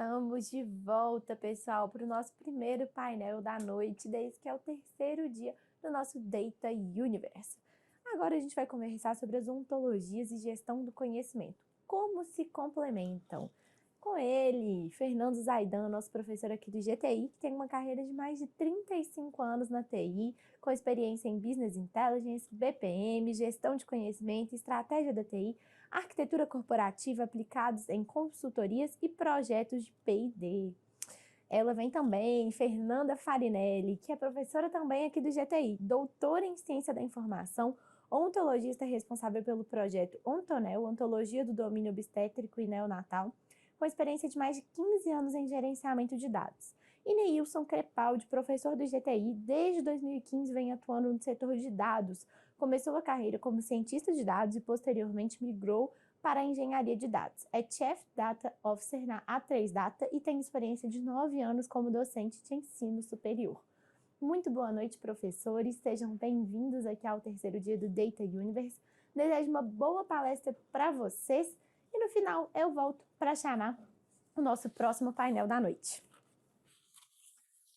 Estamos de volta, pessoal, para o nosso primeiro painel da noite, desde que é o terceiro dia do nosso Data Universe. Agora a gente vai conversar sobre as ontologias e gestão do conhecimento, como se complementam. Com ele, Fernando Zaidan, nosso professor aqui do GTI, que tem uma carreira de mais de 35 anos na TI, com experiência em Business Intelligence, BPM, gestão de conhecimento, estratégia da TI, arquitetura corporativa aplicados em consultorias e projetos de P&D. Ela vem também, Fernanda Farinelli, que é professora também aqui do GTI, doutora em Ciência da Informação, ontologista responsável pelo projeto Ontonel, Ontologia do Domínio Obstétrico e Neonatal, com experiência de mais de 15 anos em gerenciamento de dados. E Neilson Crepaldi, professor do GTI, desde 2015 vem atuando no setor de dados. Começou a carreira como cientista de dados e posteriormente migrou para a engenharia de dados. É Chief Data Officer na A3 Data e tem experiência de 9 anos como docente de ensino superior. Muito boa noite, professores. Sejam bem-vindos aqui ao terceiro dia do Data Universe. Desejo uma boa palestra para vocês e no final eu volto para chamar o nosso próximo painel da noite.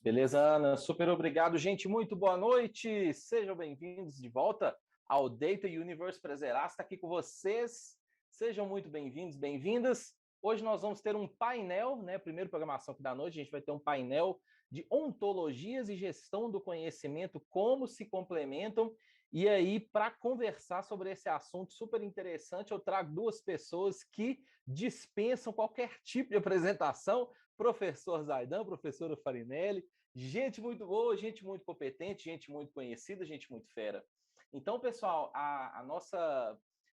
Beleza, Ana? Super obrigado, gente. Muito boa noite. Sejam bem-vindos de volta ao Data Universe. Prazerá estar aqui com vocês. Sejam muito bem-vindos, bem-vindas. Hoje nós vamos ter um painel, né? Primeira programação aqui da noite, a gente vai ter um painel de ontologias e gestão do conhecimento, como se complementam. E aí, para conversar sobre esse assunto super interessante, eu trago duas pessoas que dispensam qualquer tipo de apresentação. Professor Zaidan, professora Farinelli, gente muito boa, gente muito competente, gente muito conhecida, gente muito fera. Então, pessoal,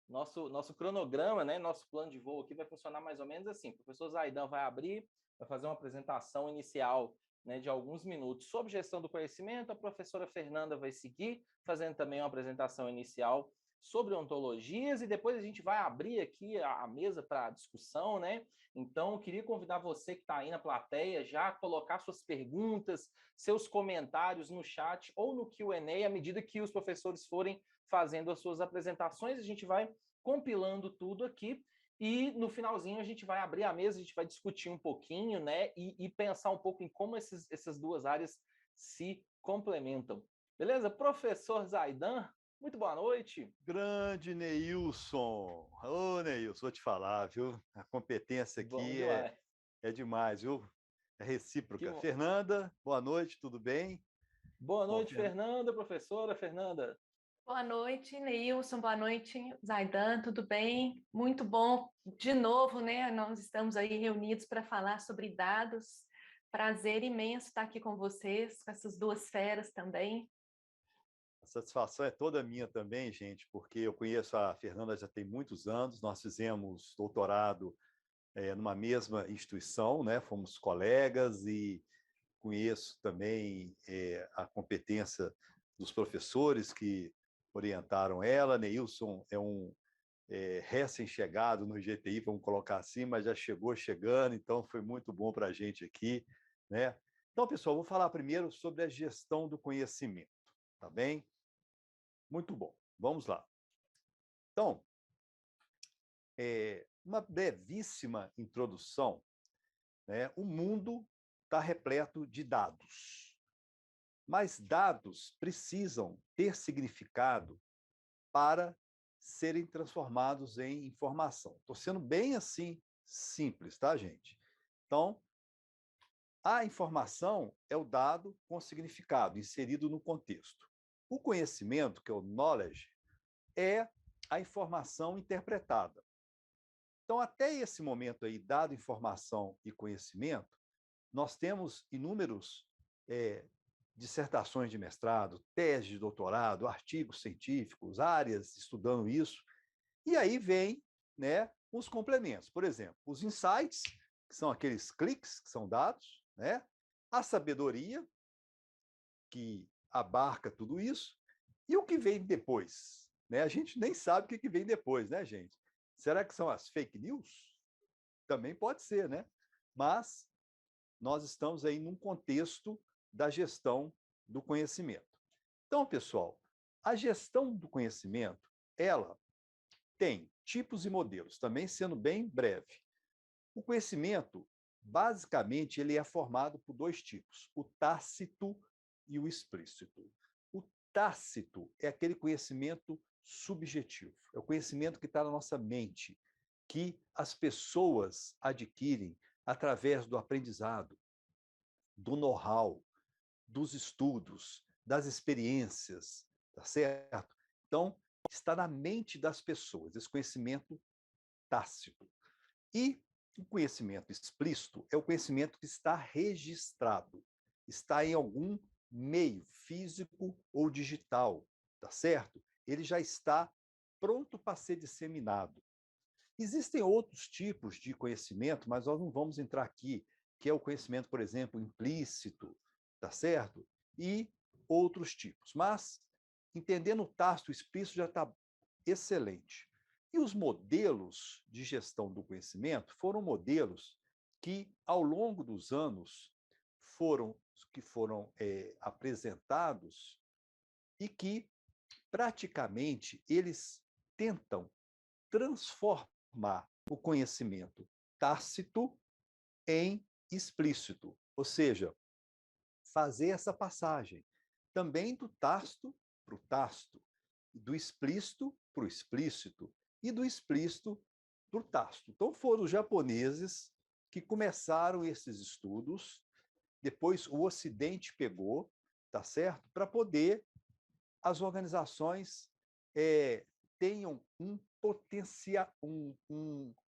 nosso cronograma, né, nosso plano de voo aqui vai funcionar mais ou menos assim. O professor Zaidan vai abrir, vai fazer uma apresentação inicial, né, de alguns minutos sobre gestão do conhecimento. A professora Fernanda vai seguir, fazendo também uma apresentação inicial sobre ontologias, e depois a gente vai abrir aqui a mesa para discussão, né? Então, eu queria convidar você que está aí na plateia já a colocar suas perguntas, seus comentários no chat ou no Q&A, à medida que os professores forem fazendo as suas apresentações, a gente vai compilando tudo aqui e no finalzinho a gente vai abrir a mesa, a gente vai discutir um pouquinho, né? E pensar um pouco em como essas duas áreas se complementam. Beleza? Professor Zaidan, muito boa noite. Grande Neilson. Ô, Neilson, vou te falar, viu? A competência aqui é demais, viu? É recíproca. Fernanda, boa noite, tudo bem? Boa noite, Fernanda, professora Fernanda. Boa noite, Neilson. Boa noite, Zaidan. Tudo bem? Muito bom. De novo, né? Nós estamos aí reunidos para falar sobre dados. Prazer imenso estar aqui com vocês, com essas duas feras também. A satisfação é toda minha também, gente, porque eu conheço a Fernanda já tem muitos anos. Nós fizemos doutorado numa mesma instituição, né? Fomos colegas e conheço também a competência dos professores que orientaram ela. Neilson é um recém-chegado no GTI, vamos colocar assim, mas já chegou chegando, então foi muito bom para a gente aqui, né? Então, pessoal, vou falar primeiro sobre a gestão do conhecimento, tá bem? Muito bom, vamos lá. Então, uma brevíssima introdução, né? O mundo está repleto de dados, mas dados precisam ter significado para serem transformados em informação. Estou sendo bem assim simples, tá, gente? Então, a informação é o dado com significado inserido no contexto. O conhecimento, que é o knowledge, é a informação interpretada. Então, até esse momento aí, dado, informação e conhecimento, nós temos inúmeros dissertações de mestrado, teses de doutorado, artigos científicos, áreas estudando isso. E aí vem, né, os complementos. Por exemplo, os insights, que são aqueles cliques que são dados, né? A sabedoria, que abarca tudo isso, e o que vem depois, né? A gente nem sabe o que vem depois, né, gente? Será que são as fake news? Também pode ser, né? Mas nós estamos aí num contexto da gestão do conhecimento. Então, pessoal, a gestão do conhecimento, ela tem tipos e modelos, também sendo bem breve. O conhecimento, basicamente, ele é formado por dois tipos, o tácito e o explícito. O tácito é aquele conhecimento subjetivo, é o conhecimento que está na nossa mente, que as pessoas adquirem através do aprendizado, do know-how, dos estudos, das experiências, tá certo? Então, está na mente das pessoas, esse conhecimento tácito. E o conhecimento explícito é o conhecimento que está registrado, está em algum meio físico ou digital, tá certo? Ele já está pronto para ser disseminado. Existem outros tipos de conhecimento, mas nós não vamos entrar aqui, que é o conhecimento, por exemplo, implícito, tá certo? E outros tipos. Mas, entendendo o tácito, o explícito já está excelente. E os modelos de gestão do conhecimento foram modelos que, ao longo dos anos, foram apresentados e que, praticamente, eles tentam transformar o conhecimento tácito em explícito, ou seja, fazer essa passagem também do tácito para o tácito, do explícito para o explícito e do explícito para o tácito. Então foram os japoneses que começaram esses estudos, depois o Ocidente pegou, tá certo? Para poder as organizações tenham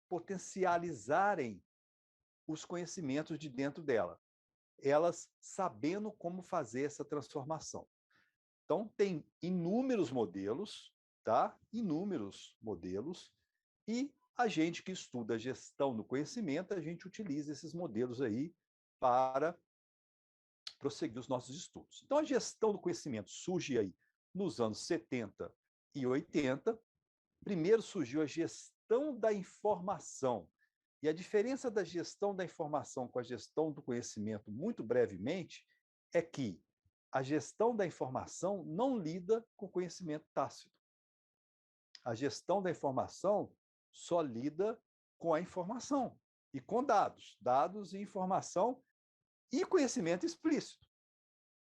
potencializarem os conhecimentos de dentro dela, elas sabendo como fazer essa transformação. Então, tem inúmeros modelos, tá? Inúmeros modelos, e a gente que estuda a gestão do conhecimento, a gente utiliza esses modelos aí para prosseguir os nossos estudos. Então, a gestão do conhecimento surge aí nos anos 70 e 80. Primeiro surgiu a gestão da informação. E a diferença da gestão da informação com a gestão do conhecimento, muito brevemente, é que a gestão da informação não lida com conhecimento tácito. A gestão da informação só lida com a informação e com dados, dados e informação e conhecimento explícito,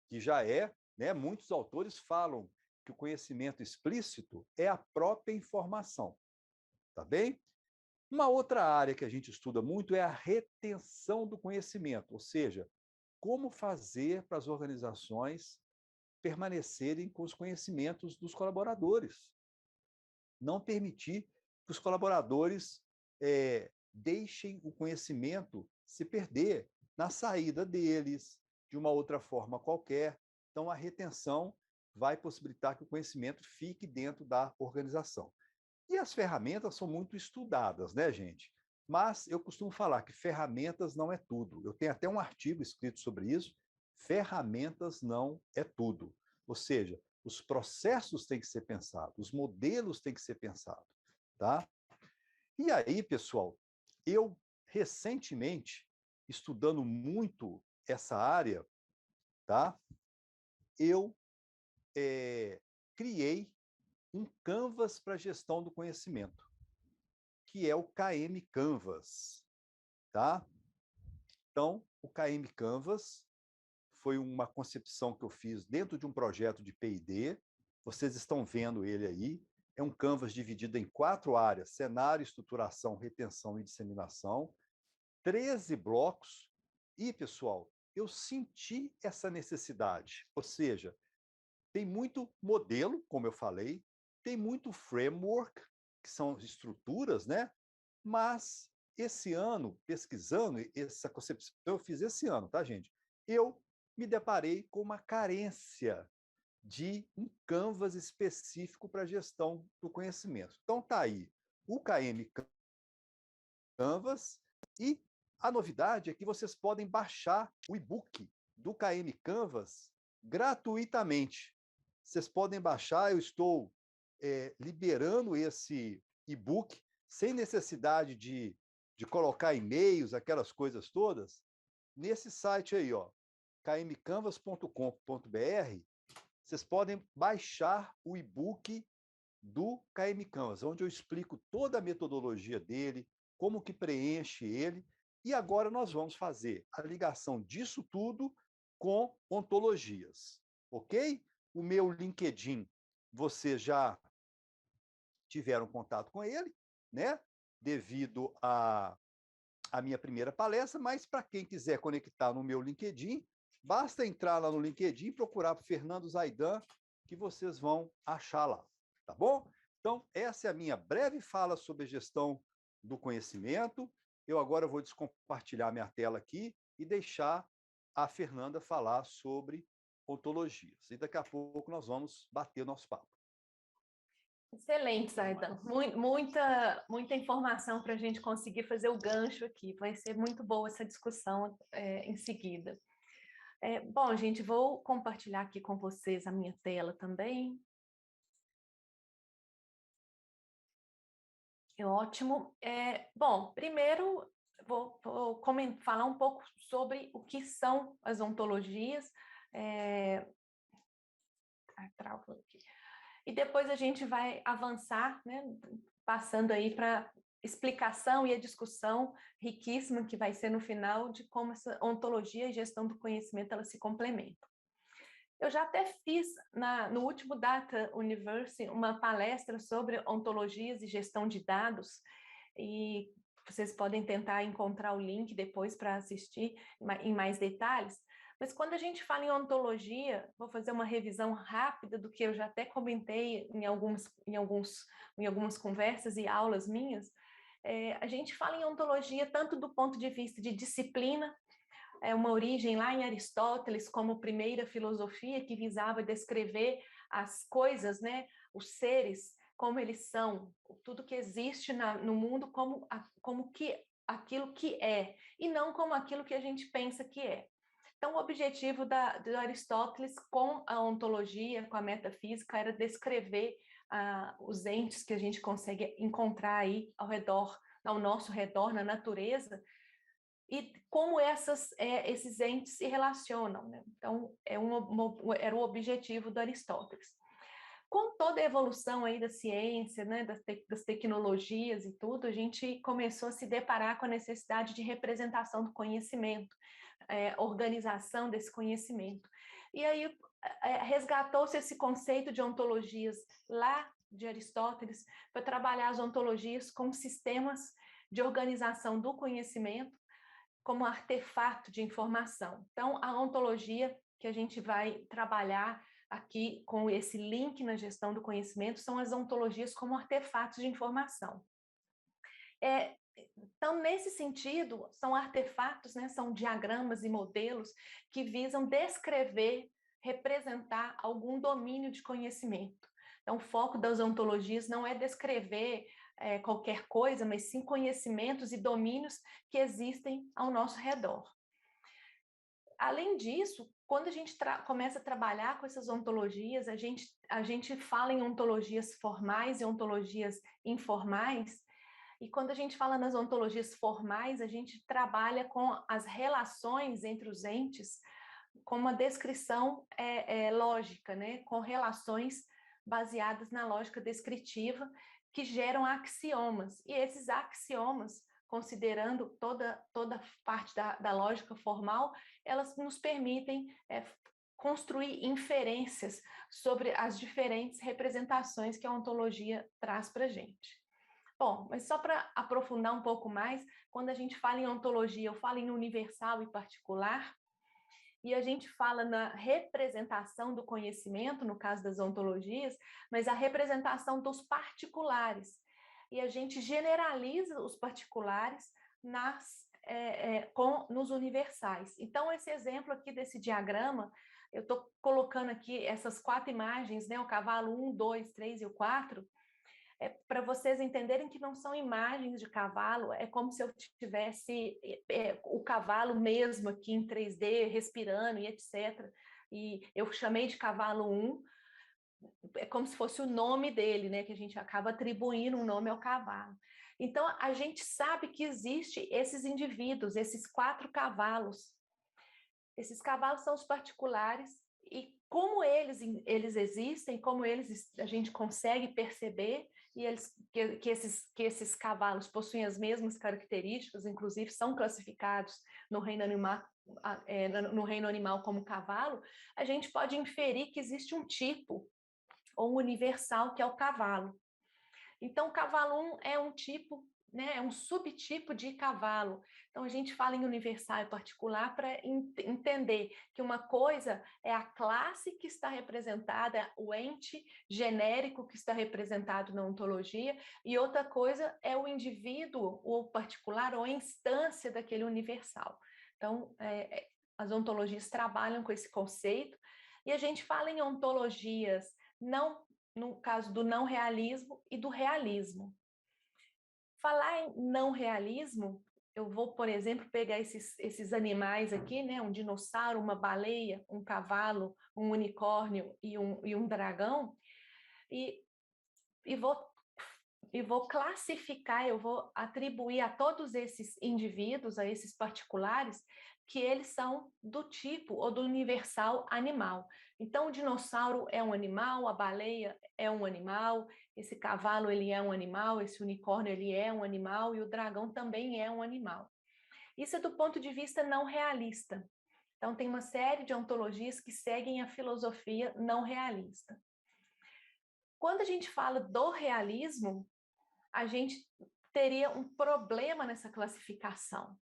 que já é, né, muitos autores falam que o conhecimento explícito é a própria informação, tá bem? Uma outra área que a gente estuda muito é a retenção do conhecimento, ou seja, como fazer para as organizações permanecerem com os conhecimentos dos colaboradores. Não permitir que os colaboradores deixem o conhecimento se perder na saída deles, de uma outra forma qualquer. Então, a retenção vai possibilitar que o conhecimento fique dentro da organização. E as ferramentas são muito estudadas, né, gente? Mas eu costumo falar que ferramentas não é tudo. Eu tenho até um artigo escrito sobre isso. Ferramentas não é tudo. Ou seja, os processos têm que ser pensados, os modelos têm que ser pensados, tá? E aí, pessoal, eu recentemente, estudando muito essa área, tá? Eu criei um Canvas para gestão do conhecimento, que é o KM Canvas, tá? Então, o KM Canvas foi uma concepção que eu fiz dentro de um projeto de P&D. Vocês estão vendo ele aí. É um Canvas dividido em 4 áreas: cenário, estruturação, retenção e disseminação. 13 blocos. E, pessoal, eu senti essa necessidade. Ou seja, tem muito modelo, como eu falei, tem muito framework, que são estruturas, né? Mas esse ano, pesquisando, essa concepção eu fiz esse ano, tá, gente? Eu me deparei com uma carência de um canvas específico para a gestão do conhecimento. Então tá aí o KM Canvas, e a novidade é que vocês podem baixar o e-book do KM Canvas gratuitamente. Vocês podem baixar, eu estou liberando esse e-book sem necessidade de colocar e-mails, aquelas coisas todas, nesse site aí, ó, kmcanvas.com.br. Vocês podem baixar o e-book do KM Canvas, onde eu explico toda a metodologia dele, como que preenche ele, E agora nós vamos fazer a ligação disso tudo com ontologias, ok? O meu LinkedIn, vocês já tiveram contato com ele, né? Devido à minha primeira palestra, mas para quem quiser conectar no meu LinkedIn, basta entrar lá no LinkedIn e procurar por Fernando Zaidan, que vocês vão achar lá, tá bom? Então, essa é a minha breve fala sobre a gestão do conhecimento. Eu agora vou descompartilhar minha tela aqui e deixar a Fernanda falar sobre ontologias. E daqui a pouco nós vamos bater nosso papo. Excelente, Zaidan. Muita informação para a gente conseguir fazer o gancho aqui. Vai ser muito boa essa discussão em seguida. Bom, gente, vou compartilhar aqui com vocês a minha tela também. Ótimo. Bom, primeiro vou falar um pouco sobre o que são as ontologias. Trava aqui. E depois a gente vai avançar, né, passando aí para explicação e a discussão riquíssima que vai ser no final de como essa ontologia e gestão do conhecimento elas se complementam. Eu já até fiz no último Data Universe uma palestra sobre ontologias e gestão de dados, e vocês podem tentar encontrar o link depois para assistir em mais detalhes. Mas quando a gente fala em ontologia, vou fazer uma revisão rápida do que eu já até comentei em algumas conversas e aulas minhas. A gente fala em ontologia tanto do ponto de vista de disciplina, uma origem lá em Aristóteles como primeira filosofia que visava descrever as coisas, né, os seres, como eles são, tudo que existe no mundo como aquilo que é, e não como aquilo que a gente pensa que é. Então, o objetivo do Aristóteles com a ontologia, com a metafísica, era descrever os entes que a gente consegue encontrar aí ao nosso redor, na natureza, e como esses entes se relacionam, né? Então, era o objetivo do Aristóteles. Com toda a evolução aí da ciência, né, das tecnologias e tudo, a gente começou a se deparar com a necessidade de representação do conhecimento, organização desse conhecimento. E aí resgatou-se esse conceito de ontologias lá de Aristóteles para trabalhar as ontologias como sistemas de organização do conhecimento, como artefato de informação. Então, a ontologia que a gente vai trabalhar aqui com esse link na gestão do conhecimento são as ontologias como artefatos de informação. Então, nesse sentido, são artefatos, né, são diagramas e modelos que visam descrever, representar algum domínio de conhecimento. Então, o foco das ontologias não é descrever qualquer coisa, mas sim conhecimentos e domínios que existem ao nosso redor. Além disso, quando a gente começa a trabalhar com essas ontologias, a gente fala em ontologias formais e ontologias informais, e quando a gente fala nas ontologias formais, a gente trabalha com as relações entre os entes, com uma descrição lógica, né? Com relações baseadas na lógica descritiva, que geram axiomas. E esses axiomas, considerando toda parte da lógica formal, elas nos permitem construir inferências sobre as diferentes representações que a ontologia traz para a gente. Bom, mas só para aprofundar um pouco mais, quando a gente fala em ontologia, eu falo em universal e particular, e a gente fala na representação do conhecimento, no caso das ontologias, mas a representação dos particulares. E a gente generaliza os particulares nos universais. Então, esse exemplo aqui desse diagrama, eu estou colocando aqui essas 4 imagens, né, o cavalo 1, 2, 3 e o 4, para vocês entenderem que não são imagens de cavalo, é como se eu tivesse o cavalo mesmo aqui em 3D, respirando e etc. E eu chamei de cavalo 1, é como se fosse o nome dele, né? Que a gente acaba atribuindo um nome ao cavalo. Então, a gente sabe que existe esses indivíduos, esses 4 cavalos. Esses cavalos são os particulares, e como eles existem, como a gente consegue perceber, e que esses cavalos possuem as mesmas características, inclusive são classificados no reino animal como cavalo, a gente pode inferir que existe um tipo ou um universal que é o cavalo. Então, o cavalo 1 é um tipo, né, é um subtipo de cavalo. Então, a gente fala em universal e particular para entender que uma coisa é a classe que está representada, o ente genérico que está representado na ontologia, e outra coisa é o indivíduo, ou particular, ou a instância daquele universal. Então, as ontologias trabalham com esse conceito, e a gente fala em ontologias não no caso do não realismo e do realismo. Falar em não realismo, eu vou, por exemplo, pegar esses animais aqui, né? Um dinossauro, uma baleia, um cavalo, um unicórnio e um dragão, e vou classificar, eu vou atribuir a todos esses indivíduos, a esses particulares, que eles são do tipo ou do universal animal. Então, o dinossauro é um animal, a baleia é um animal, esse cavalo ele é um animal, esse unicórnio ele é um animal e o dragão também é um animal. Isso é do ponto de vista não realista. Então, tem uma série de ontologias que seguem a filosofia não realista. Quando a gente fala do realismo, a gente teria um problema nessa classificação.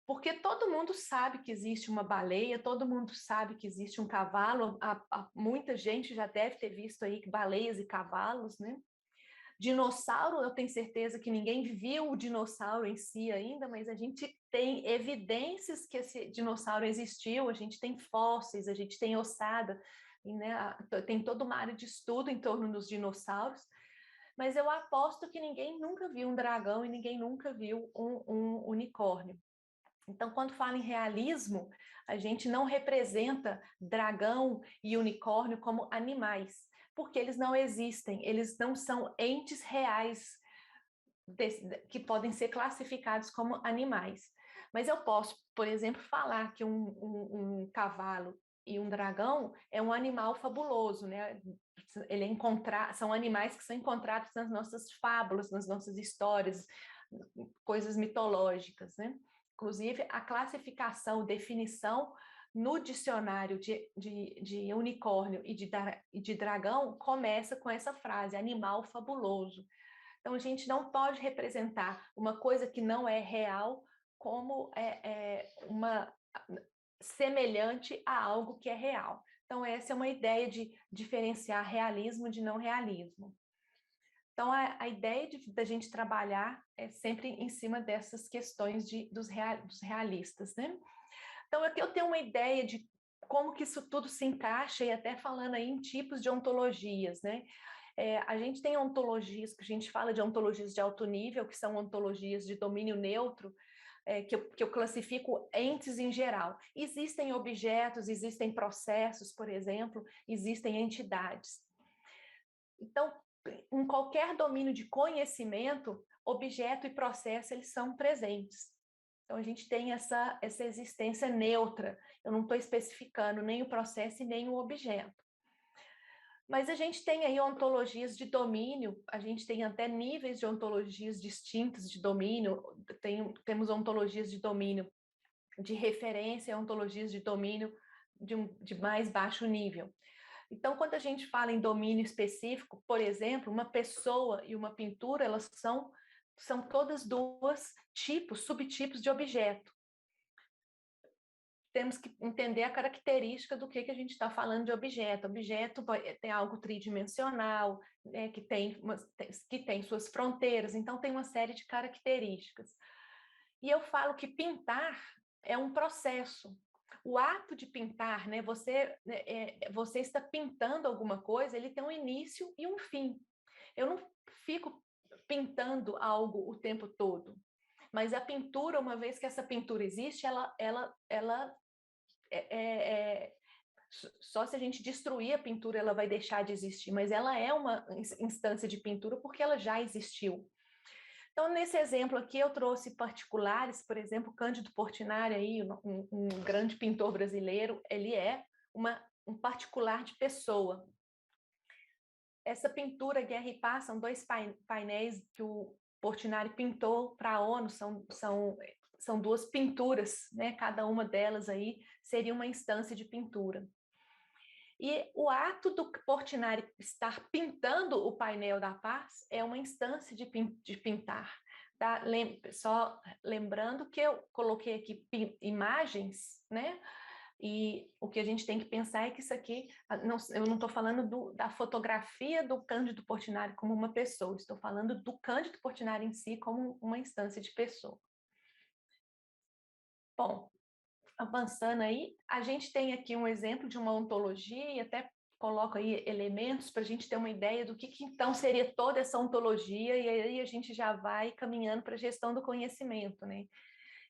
Porque todo mundo sabe que existe uma baleia, todo mundo sabe que existe um cavalo, muita gente já deve ter visto aí baleias e cavalos, né? Dinossauro, eu tenho certeza que ninguém viu o dinossauro em si ainda, mas a gente tem evidências que esse dinossauro existiu, a gente tem fósseis, a gente tem ossada, né? Tem toda uma área de estudo em torno dos dinossauros, mas eu aposto que ninguém nunca viu um dragão e ninguém nunca viu um unicórnio. Então, quando fala em realismo, a gente não representa dragão e unicórnio como animais, porque eles não existem, eles não são entes reais que podem ser classificados como animais. Mas eu posso, por exemplo, falar que um cavalo e um dragão é um animal fabuloso, né? São animais que são encontrados nas nossas fábulas, nas nossas histórias, coisas mitológicas, né? Inclusive, a classificação, definição no dicionário de unicórnio e de dragão começa com essa frase, animal fabuloso. Então, a gente não pode representar uma coisa que não é real como uma semelhante a algo que é real. Então, essa é uma ideia de diferenciar realismo de não realismo. Então, a ideia da gente trabalhar é sempre em cima dessas questões dos realistas, né? Então, eu tenho uma ideia de como que isso tudo se encaixa, e até falando aí em tipos de ontologias, né? A gente tem ontologias, que a gente fala de ontologias de alto nível, que são ontologias de domínio neutro, que eu classifico entes em geral. Existem objetos, existem processos, por exemplo, existem entidades. Então, em qualquer domínio de conhecimento, objeto e processo, eles são presentes. Então, a gente tem essa existência neutra. Eu não estou especificando nem o processo e nem o objeto. Mas a gente tem aí ontologias de domínio, a gente tem até níveis de ontologias distintas de domínio, temos ontologias de domínio de referência, ontologias de domínio de mais baixo nível. Então, quando a gente fala em domínio específico, por exemplo, uma pessoa e uma pintura, elas são todas duas subtipos de objeto. Temos que entender a característica do que a gente está falando de objeto. Objeto tem algo tridimensional, né, que tem suas fronteiras, então tem uma série de características. E eu falo que pintar é um processo. O ato de pintar, né, você está pintando alguma coisa, ele tem um início e um fim. Eu não fico pintando algo o tempo todo, mas a pintura, uma vez que essa pintura existe, só se a gente destruir a pintura ela vai deixar de existir, mas ela é uma instância de pintura porque ela já existiu. Então, nesse exemplo aqui, eu trouxe particulares, por exemplo, Cândido Portinari, aí, um grande pintor brasileiro, ele é um particular de pessoa. essa pintura Guerra e Paz são 2 painéis que o Portinari pintou para a ONU, são 2 pinturas, né? Cada uma delas aí seria uma instância de pintura. E o ato do Portinari estar pintando o painel da paz é uma instância de pintar. Tá? Só lembrando que eu coloquei aqui imagens, né? E o que a gente tem que pensar é que isso aqui, eu não estou falando da fotografia do Cândido Portinari como uma pessoa, estou falando do Cândido Portinari em si como uma instância de pessoa. Bom, avançando aí, a gente tem aqui um exemplo de uma ontologia e até coloco aí elementos para a gente ter uma ideia do que então seria toda essa ontologia, e aí a gente já vai caminhando para a gestão do conhecimento, né?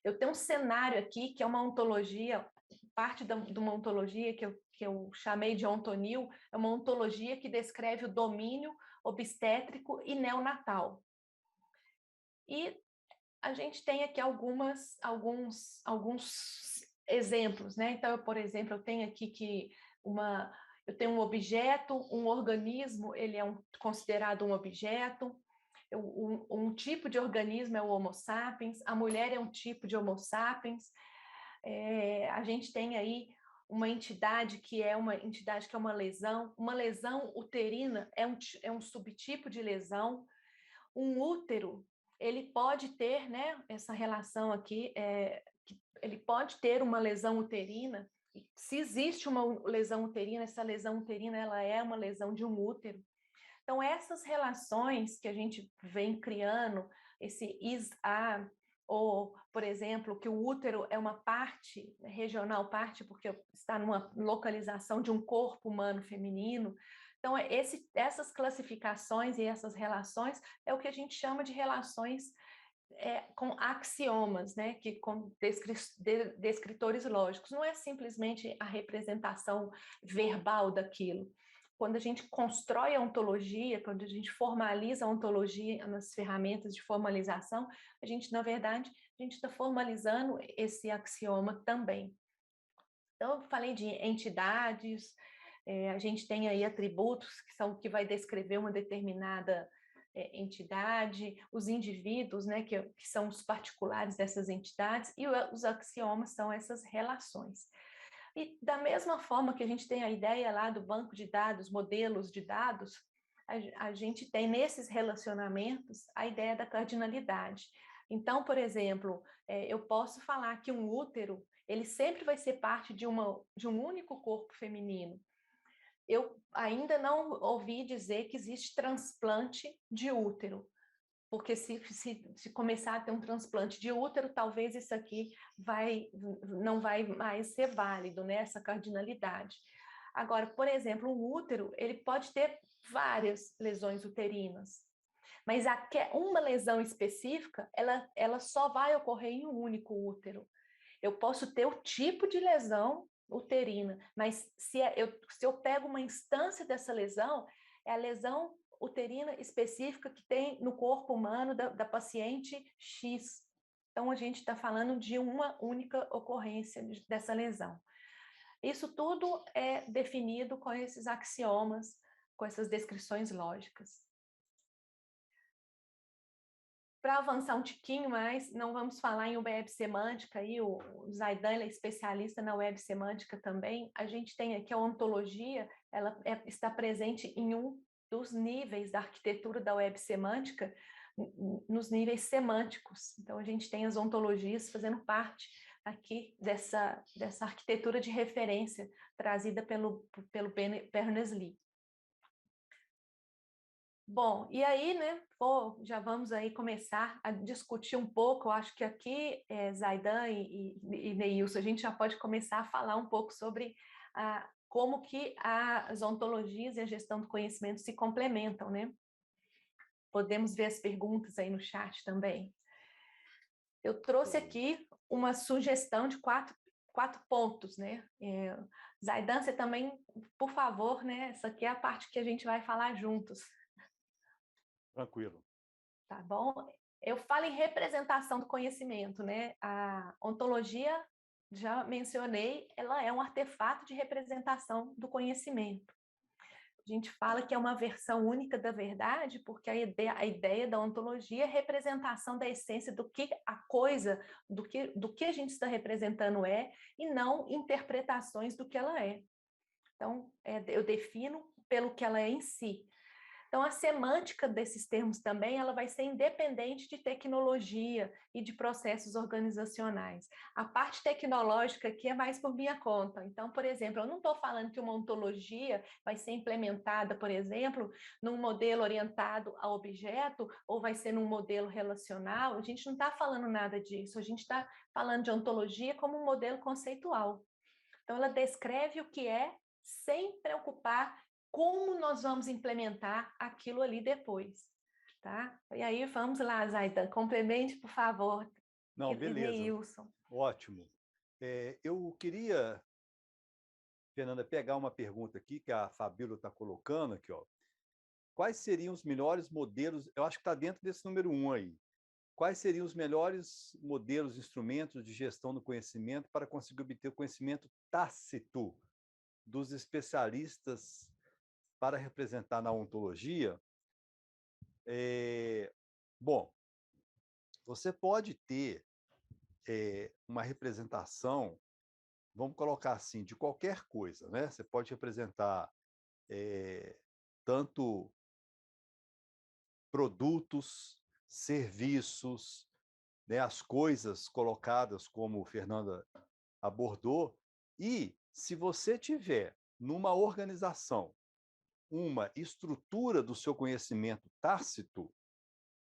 Eu tenho um cenário aqui que é uma ontologia, parte de uma ontologia que eu chamei de ontonil, é uma ontologia que descreve o domínio obstétrico e neonatal. E a gente tem aqui alguns exemplos, né? Então, por exemplo, eu tenho aqui eu tenho um objeto, um organismo, ele é considerado um objeto. Um tipo de organismo é o Homo sapiens, a mulher é um tipo de Homo sapiens. A gente tem aí uma entidade que é uma lesão. Uma lesão uterina é um subtipo de lesão. Um útero, ele pode ter, né, essa relação aqui, ele pode ter uma lesão uterina. Se existe uma lesão uterina, essa lesão uterina ela é uma lesão de um útero. Então, essas relações que a gente vem criando, esse is-a, ou, por exemplo, que o útero é uma parte, regional parte, porque está numa localização de um corpo humano feminino. Então, essas classificações e essas relações é o que a gente chama de relações com axiomas, né? Com descritores lógicos. Não é simplesmente a representação verbal daquilo. Quando a gente constrói a ontologia, quando a gente formaliza a ontologia nas ferramentas de formalização, na verdade, a gente está formalizando esse axioma também. Então, eu falei de entidades, a gente tem aí atributos que vai descrever uma determinada entidade, os indivíduos, né, que são os particulares dessas entidades, e os axiomas são essas relações. E da mesma forma que a gente tem a ideia lá do banco de dados, modelos de dados, a gente tem nesses relacionamentos a ideia da cardinalidade. Então, por exemplo, eu posso falar que um útero, ele sempre vai ser parte de um único corpo feminino. Eu ainda não ouvi dizer que existe transplante de útero, porque se começar a ter um transplante de útero, talvez isso aqui não vai mais ser válido, né? Essa cardinalidade. Agora, por exemplo, um útero, ele pode ter várias lesões uterinas, mas uma lesão específica, ela só vai ocorrer em um único útero. Eu posso ter o tipo de lesão uterina, mas se eu pego uma instância dessa lesão, é a lesão uterina específica que tem no corpo humano da paciente X. Então, a gente está falando de uma única ocorrência dessa lesão. Isso tudo é definido com esses axiomas, com essas descrições lógicas. Para avançar um tiquinho mais, não vamos falar em web semântica, aí o Zaidan é especialista na web semântica também. A gente tem aqui a ontologia, ela está presente em um dos níveis da arquitetura da web semântica, nos níveis semânticos. Então, a gente tem as ontologias fazendo parte aqui dessa arquitetura de referência trazida pelo Berners-Lee. Bom, e aí, né, já vamos aí começar a discutir um pouco, eu acho que aqui, Zaidan e Neilson, a gente já pode começar a falar um pouco sobre como que as ontologias e a gestão do conhecimento se complementam, né? Podemos ver as perguntas aí no chat também. Eu trouxe aqui uma sugestão de quatro pontos, né? Zaidan, você também, por favor, né? Essa aqui é a parte que a gente vai falar juntos. Tranquilo. Tá bom? Eu falo em representação do conhecimento, né? A ontologia, já mencionei, ela é um artefato de representação do conhecimento. A gente fala que é uma versão única da verdade, porque a ideia da ontologia é representação da essência do que a coisa, do que a gente está representando e não interpretações do que ela é. Então, eu defino pelo que ela é em si. Então, a semântica desses termos também, ela vai ser independente de tecnologia e de processos organizacionais. A parte tecnológica aqui é mais por minha conta. Então, por exemplo, eu não estou falando que uma ontologia vai ser implementada, por exemplo, num modelo orientado a objeto ou vai ser num modelo relacional. A gente não está falando nada disso. A gente está falando de ontologia como um modelo conceitual. Então, ela descreve o que é sem preocupar como nós vamos implementar aquilo ali depois, tá? E aí, vamos lá, Zaidan, complemente, por favor. Não, beleza. Neilson. Ótimo. Eu queria, Fernanda, pegar uma pergunta aqui que a Fabíola está colocando aqui, ó. Quais seriam os melhores modelos? Eu acho que está dentro desse número 1 aí. Quais seriam os melhores modelos, instrumentos de gestão do conhecimento para conseguir obter o conhecimento tácito dos especialistas para representar na ontologia? Bom, você pode ter uma representação, vamos colocar assim, de qualquer coisa, né? Você pode representar tanto produtos, serviços, né, as coisas colocadas como Fernanda abordou, e se você tiver numa organização uma estrutura do seu conhecimento tácito,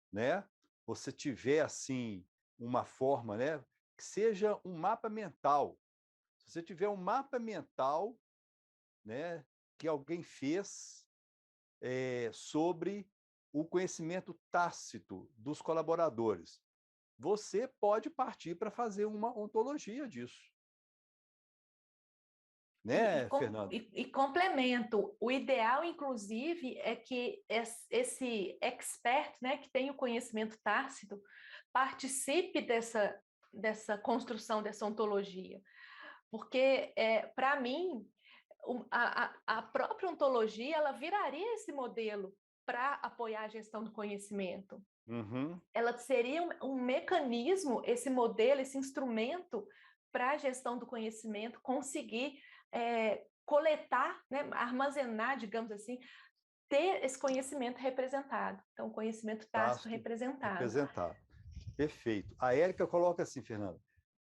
né, você tiver assim uma forma, né, que seja um mapa mental. Se você tiver um mapa mental, né, que alguém fez sobre o conhecimento tácito dos colaboradores, você pode partir para fazer uma ontologia disso. Né, Fernanda? E complemento, o ideal, inclusive, é que esse expert, né, que tem o conhecimento tácito, participe dessa construção dessa ontologia. Porque, para mim, a própria ontologia ela viraria esse modelo para apoiar a gestão do conhecimento. Uhum. Ela seria um mecanismo, esse modelo, esse instrumento para a gestão do conhecimento conseguir coletar, né, armazenar, digamos assim, ter esse conhecimento representado. Então, o conhecimento tácito representado. Perfeito. A Érica coloca assim, Fernanda,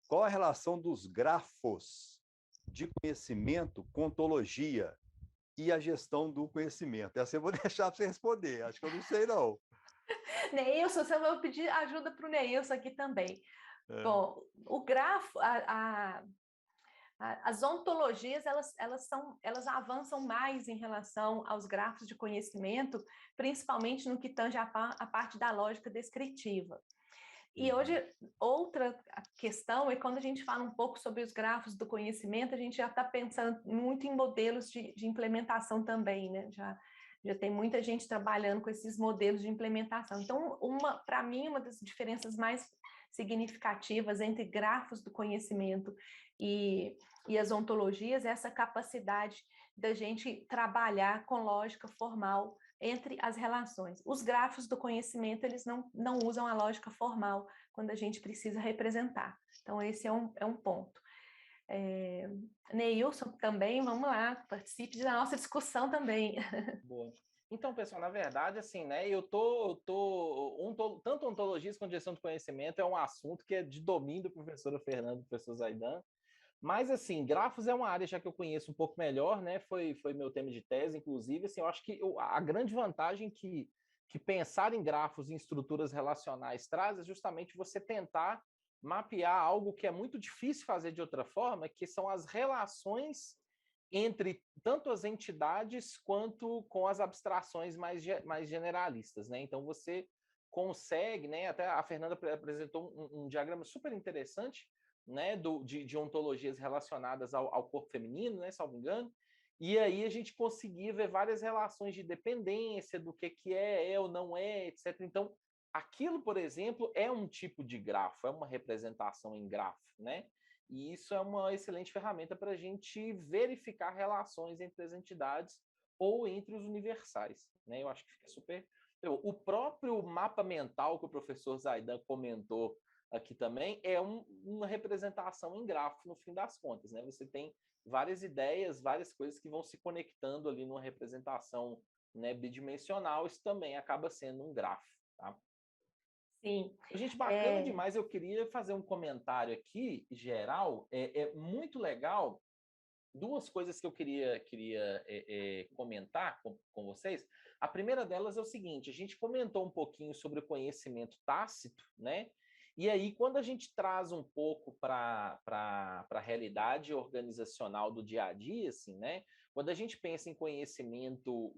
qual a relação dos grafos de conhecimento com ontologia e a gestão do conhecimento? Essa eu vou deixar para você responder, acho que eu não sei não. Neilson, você vai pedir ajuda para o Neilson aqui também. Bom, o grafo, as ontologias, elas avançam mais em relação aos grafos de conhecimento, principalmente no que tange a parte da lógica descritiva. E hoje, outra questão é quando a gente fala um pouco sobre os grafos do conhecimento, a gente já está pensando muito em modelos de implementação também, né? Já tem muita gente trabalhando com esses modelos de implementação. Então, para mim, uma das diferenças mais significativas entre grafos do conhecimento e as ontologias é essa capacidade da gente trabalhar com lógica formal entre as relações. Os grafos do conhecimento, eles não usam a lógica formal quando a gente precisa representar. Então, esse é um ponto. Neilson também, vamos lá, participe da nossa discussão também. Boa. Então, pessoal, na verdade, assim, né, tanto ontologias quanto gestão de conhecimento é um assunto que é de domínio da professora Fernanda e do professor Zaidan, mas, assim, grafos é uma área já que eu conheço um pouco melhor, né, foi meu tema de tese, inclusive, assim, eu acho que a grande vantagem que pensar em grafos e em estruturas relacionais traz é justamente você tentar mapear algo que é muito difícil fazer de outra forma, que são as relações entre tanto as entidades quanto com as abstrações mais generalistas, né? Então você consegue, né? Até a Fernanda apresentou um diagrama super interessante, né? De ontologias relacionadas ao corpo feminino, né? Salvo engano. E aí a gente conseguia ver várias relações de dependência do que é ou não é, etc. Então, aquilo, por exemplo, é um tipo de grafo, é uma representação em grafo, né? E isso é uma excelente ferramenta para a gente verificar relações entre as entidades ou entre os universais, né? Eu acho que fica super... O próprio mapa mental que o professor Zaidan comentou aqui também é uma representação em grafo, no fim das contas, né? Você tem várias ideias, várias coisas que vão se conectando ali numa representação, né, bidimensional. Isso também acaba sendo um grafo, tá? Sim. Gente, bacana demais. Eu queria fazer um comentário aqui, geral. É muito legal. Duas coisas que eu queria comentar com vocês. A primeira delas é o seguinte: a gente comentou um pouquinho sobre o conhecimento tácito, né? E aí, quando a gente traz um pouco para a realidade organizacional do dia a dia, assim, né? Quando a gente pensa em conhecimento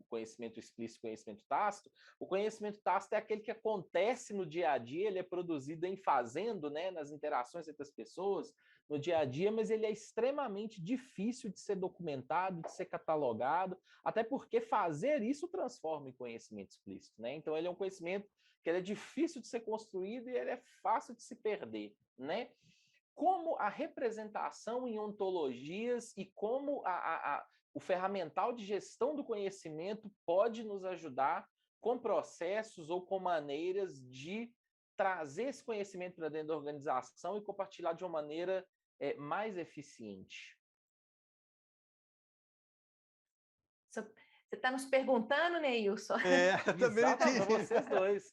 explícito, conhecimento tácito, o conhecimento tácito é aquele que acontece no dia a dia, ele é produzido em fazendo, né? Nas interações entre as pessoas, no dia a dia, mas ele é extremamente difícil de ser documentado, de ser catalogado, até porque fazer isso transforma em conhecimento explícito, né? Então ele é um conhecimento que ele é difícil de ser construído e ele é fácil de se perder, né? Como a representação em ontologias e como o ferramental de gestão do conhecimento pode nos ajudar com processos ou com maneiras de trazer esse conhecimento para dentro da organização e compartilhar de uma maneira mais eficiente. Você está nos perguntando, Neilson? Também para vocês dois.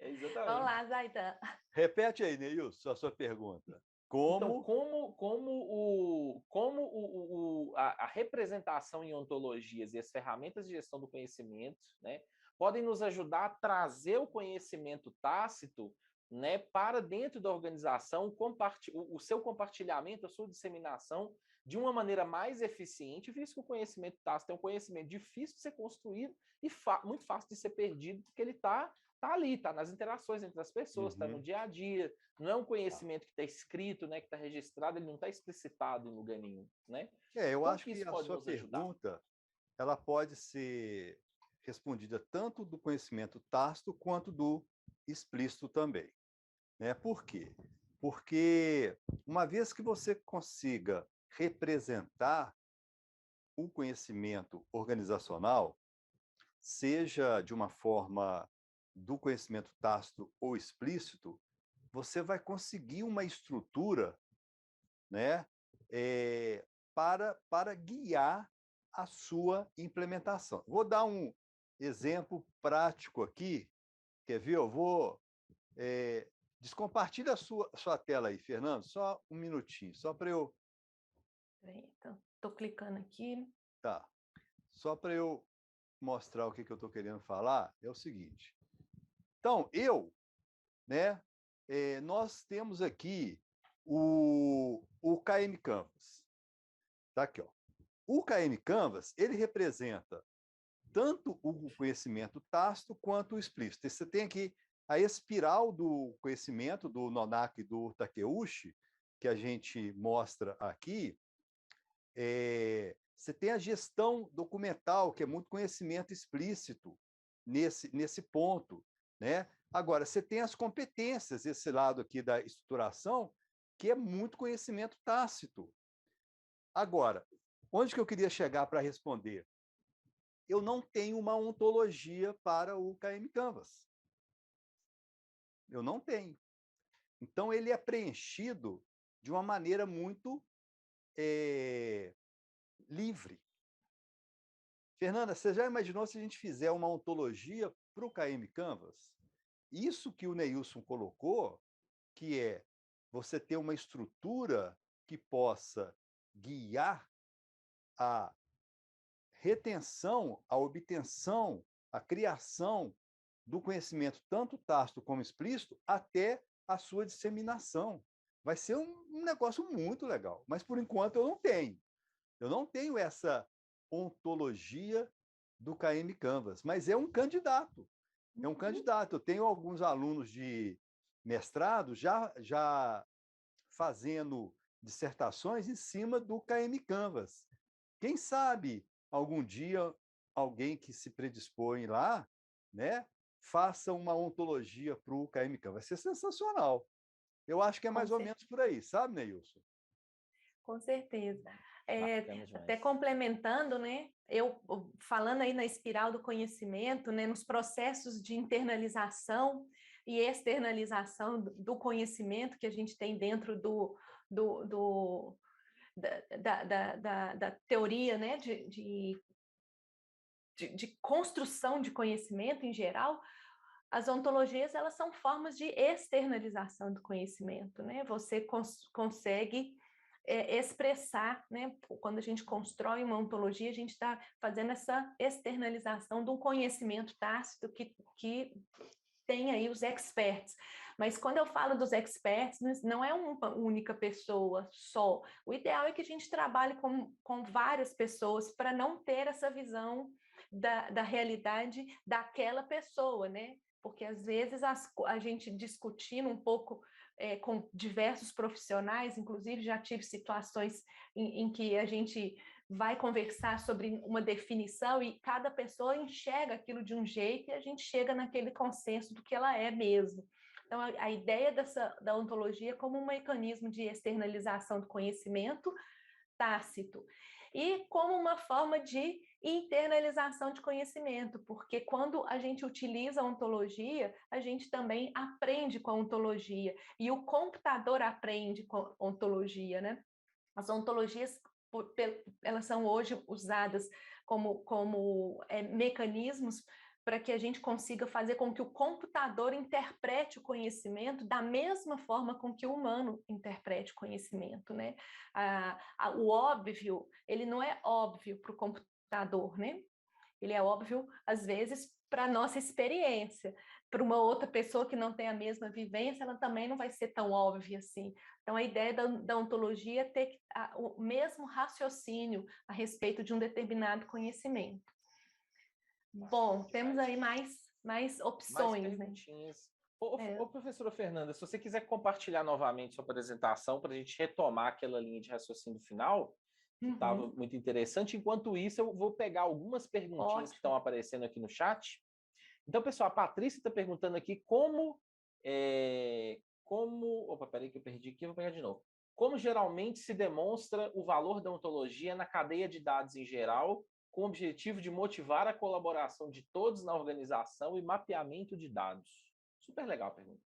Exatamente. Vamos lá, Zaidan. Repete aí, Neilson, a sua pergunta. Então, a representação em ontologias e as ferramentas de gestão do conhecimento, né, podem nos ajudar a trazer o conhecimento tácito, né, para dentro da organização, o seu compartilhamento, a sua disseminação de uma maneira mais eficiente, visto que o conhecimento tácito é um conhecimento difícil de ser construído e muito fácil de ser perdido, porque ele está ali, está nas interações entre as pessoas, está no dia a dia. Não é um conhecimento que está escrito, né, que está registrado, ele não está explicitado em lugar nenhum, né? Eu acho que a sua pergunta ela pode ser respondida tanto do conhecimento tácito quanto do explícito também, né? Por quê? Porque uma vez que você consiga representar o conhecimento organizacional, seja de uma forma do conhecimento tácito ou explícito, você vai conseguir uma estrutura, né, para guiar a sua implementação. Vou dar um exemplo prático aqui. Quer ver? Eu vou... descompartilha a sua tela aí, Fernando, só um minutinho, só para eu... Estou clicando aqui. Tá. Só para eu mostrar o que eu estou querendo falar, é o seguinte. Então, nós temos aqui o KM Canvas. Tá aqui, ó. O KM Canvas, ele representa tanto o conhecimento tácito quanto o explícito. Você tem aqui a espiral do conhecimento do Nonaka e do Takeuchi, que a gente mostra aqui. Você tem a gestão documental, que é muito conhecimento explícito nesse ponto, né? Agora, você tem as competências, esse lado aqui da estruturação, que é muito conhecimento tácito. Agora, onde que eu queria chegar para responder? Eu não tenho uma ontologia para o KM Canvas. Eu não tenho. Então, ele é preenchido de uma maneira muito livre. Fernanda, você já imaginou se a gente fizer uma ontologia para o KM Canvas? Isso que o Neilson colocou, que é você ter uma estrutura que possa guiar a retenção, a obtenção, a criação do conhecimento, tanto tácito como explícito, até a sua disseminação. Vai ser um negócio muito legal, mas por enquanto eu não tenho. Eu não tenho essa ontologia do KM Canvas, mas é um candidato. É um candidato. Eu tenho alguns alunos de mestrado já fazendo dissertações em cima do KM Canvas. Quem sabe algum dia alguém que se predispõe lá, né, faça uma ontologia para o KM Canvas. Vai ser sensacional. Eu acho que é mais ou menos por aí, sabe, Neilson? Com certeza. Bacana Até demais. complementando, né? Eu falando aí na espiral do conhecimento, né? Nos processos de internalização e externalização do conhecimento que a gente tem dentro da teoria, né? De construção de conhecimento em geral, as ontologias, elas são formas de externalização do conhecimento, né? Você consegue expressar, né? Quando a gente constrói uma ontologia, a gente está fazendo essa externalização de um conhecimento tácito que tem aí os experts. Mas quando eu falo dos experts, não é uma única pessoa só. O ideal é que a gente trabalhe com várias pessoas para não ter essa visão da realidade daquela pessoa, né? Porque às vezes a gente discutindo um pouco com diversos profissionais, inclusive já tive situações em que a gente vai conversar sobre uma definição e cada pessoa enxerga aquilo de um jeito e a gente chega naquele consenso do que ela é mesmo. Então, a ideia da ontologia como um mecanismo de externalização do conhecimento tácito e como uma forma de internalização de conhecimento, porque quando a gente utiliza a ontologia, a gente também aprende com a ontologia e o computador aprende com a ontologia, né? As ontologias, elas são hoje usadas como mecanismos para que a gente consiga fazer com que o computador interprete o conhecimento da mesma forma com que o humano interprete o conhecimento, né? O óbvio, ele não é óbvio para o computador, né? Ele é óbvio, às vezes, para a nossa experiência. Para uma outra pessoa que não tem a mesma vivência, ela também não vai ser tão óbvia assim. Então, a ideia da ontologia é ter o mesmo raciocínio a respeito de um determinado conhecimento. Bom, temos aí mais opções, Mais né? perguntinhas. Ô, professora Fernanda, se você quiser compartilhar novamente sua apresentação para a gente retomar aquela linha de raciocínio final, que estava muito interessante. Enquanto isso, eu vou pegar algumas perguntinhas que estão aparecendo aqui no chat. Então, pessoal, a Patrícia está perguntando aqui Opa, peraí que eu perdi aqui, eu vou pegar de novo. Como geralmente se demonstra o valor da ontologia na cadeia de dados em geral, com o objetivo de motivar a colaboração de todos na organização e mapeamento de dados? Super legal a pergunta.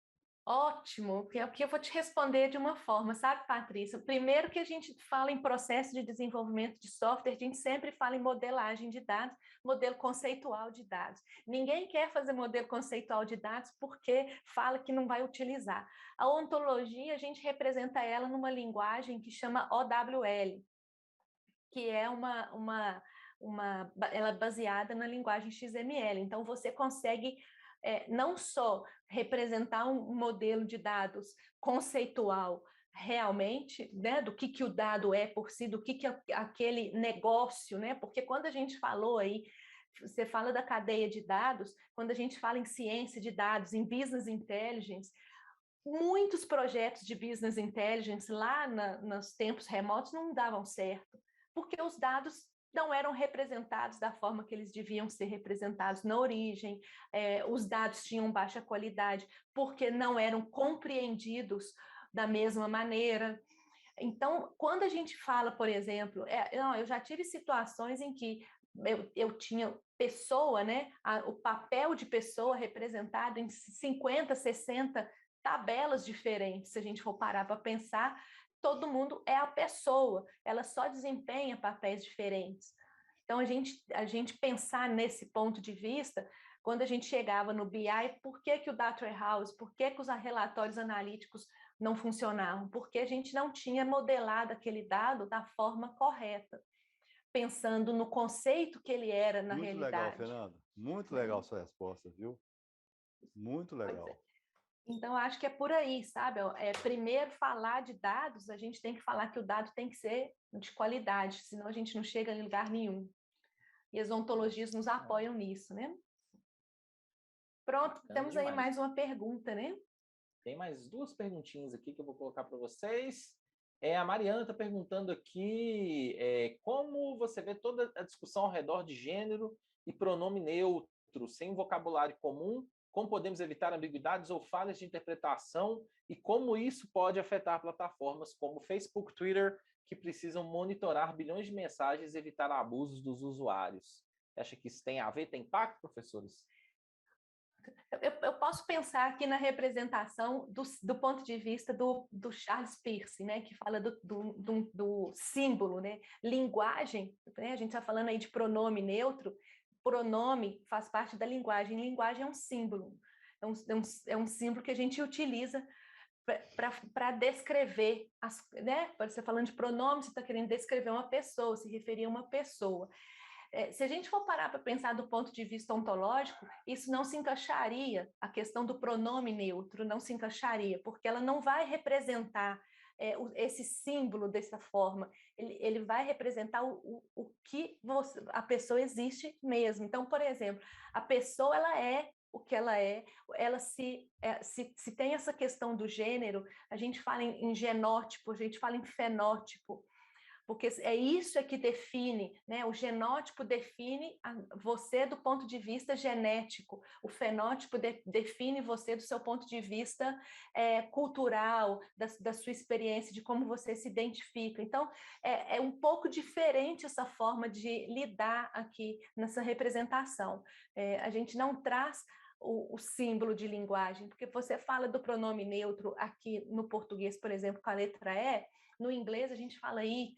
Ótimo, porque eu vou te responder de uma forma, sabe, Patrícia? Primeiro que a gente fala em processo de desenvolvimento de software, a gente sempre fala em modelagem de dados, modelo conceitual de dados. Ninguém quer fazer modelo conceitual de dados porque fala que não vai utilizar. A ontologia, a gente representa ela numa linguagem que chama OWL, que é ela é baseada na linguagem XML. Então, você consegue não só representar um modelo de dados conceitual realmente, né, do que o dado é por si, do que aquele negócio, né? Porque quando a gente falou aí, você fala da cadeia de dados, quando a gente fala em ciência de dados, em business intelligence, muitos projetos de business intelligence lá nos tempos remotos não davam certo, porque os dados não eram representados da forma que eles deviam ser representados na origem, os dados tinham baixa qualidade, porque não eram compreendidos da mesma maneira. Então, quando a gente fala, por exemplo, eu já tive situações em que eu tinha pessoa, né, o papel de pessoa representado em 50, 60 tabelas diferentes, se a gente for parar para pensar, todo mundo é a pessoa, ela só desempenha papéis diferentes. Então, a gente pensar nesse ponto de vista, quando a gente chegava no BI, por que o Data Warehouse, por que os relatórios analíticos não funcionavam? Porque a gente não tinha modelado aquele dado da forma correta, pensando no conceito que ele era na Muito realidade. Legal, Fernando. Muito legal sua resposta, viu? Muito legal. Então, acho que é por aí, sabe? Primeiro, falar de dados, a gente tem que falar que o dado tem que ser de qualidade, senão a gente não chega em lugar nenhum. E as ontologias nos apoiam nisso, né? Pronto, temos aí mais uma pergunta, né? Tem mais duas perguntinhas aqui que eu vou colocar para vocês. A Mariana está perguntando aqui como você vê toda a discussão ao redor de gênero e pronome neutro, sem vocabulário comum, como podemos evitar ambiguidades ou falhas de interpretação e como isso pode afetar plataformas como Facebook, Twitter, que precisam monitorar bilhões de mensagens e evitar abusos dos usuários. Acha que isso tem a ver, tem impacto, professores? Eu posso pensar aqui na representação do ponto de vista do Charles Peirce, né, que fala do símbolo, né? Linguagem, né? A gente está falando aí de pronome neutro, pronome faz parte da linguagem, linguagem é um símbolo, é um símbolo que a gente utiliza para descrever, né? Você falando de pronome, você está querendo descrever uma pessoa, se referir a uma pessoa. Se a gente for parar para pensar do ponto de vista ontológico, isso não se encaixaria, a questão do pronome neutro não se encaixaria, porque ela não vai representar esse símbolo dessa forma, ele vai representar o que a pessoa existe mesmo. Então, por exemplo, a pessoa ela é o que ela é, ela se tem essa questão do gênero, a gente fala em genótipo, a gente fala em fenótipo, porque é isso que define, né? O genótipo define você do ponto de vista genético, o fenótipo define você do seu ponto de vista cultural, da sua experiência, de como você se identifica. Então, é um pouco diferente essa forma de lidar aqui nessa representação. A gente não traz o símbolo de linguagem, porque você fala do pronome neutro aqui no português, por exemplo, com a letra E, no inglês a gente fala it,